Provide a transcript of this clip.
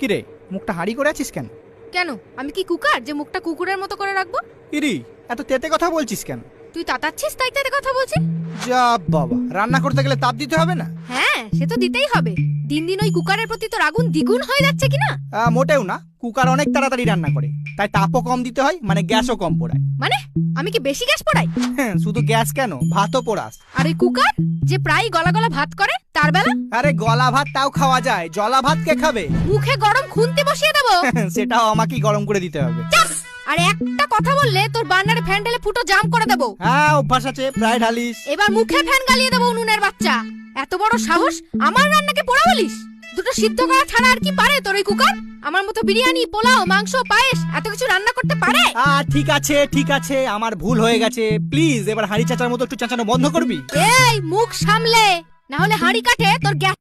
কি রে, মুখটা হাঁড়ি করে আছিস কেন? কেন, আমি কি কুকার যে মুখটা কুকুরের মতো করে রাখবো? ইরি, এত তেতে কথা বলছিস কেন? তুই তাতাচ্ছিস তাই তাতে কথা বলছি। যা বাবা, রান্না করতে গেলে তাপ দিতে হবে না? হ্যাঁ, সে তো দিতেই হবে। দিন দিন ওই কুকারের প্রতি তোর আগুন দ্বিগুণ হয়ে যাচ্ছে কিনা? মোটেও না, কুকার অনেক তাড়াতাড়ি রান্না করে, তাই তাপও কম দিতে হয়, মানে গ্যাসও কম পোড়ায়। মানে আমি কি বেশি গ্যাস পোড়াই? হ্যাঁ, শুধু গ্যাস কেন, ভাতও পোড়াস। আর ওই কুকার যে প্রায় গলা গলা ভাত করে, তার বেলা? আরে গলা ভাত তাও খাওয়া যায়, জলা ভাত কে খাবে? মুখে গরম খুন্তি বসিয়ে দেবো। সেটাও আমাকেই গরম করে দিতে হবে। আর একটা কথা বললে তোর বার্নারে ফ্যান ঢেলে ফুটো জাম করে দেবো। হ্যাঁ, অভ্যাস আছে, প্রায় ঢালিস। এবার মুখে ফ্যান গালিয়ে দেবো উনুনের বাচ্চা। এত বড় সাহস, আমার রান্নাকে পোড়া বলিস? দুটো সিদ্ধ করা ছাড়া আর কি পারে তোর ওই কুকার? আমার মতো বিরিয়ানি, পোলাও, মাংস, পায়েস এত কিছু রান্না করতে পারে? ঠিক আছে ঠিক আছে, আমার ভুল হয়ে গেছে। প্লিজ এবার হাঁড়ি চাচার মতো একটু চাচানো বন্ধ করবি? এই মুখ সামলে, না হলে হাঁড়ি কাটে তোর গ্যাস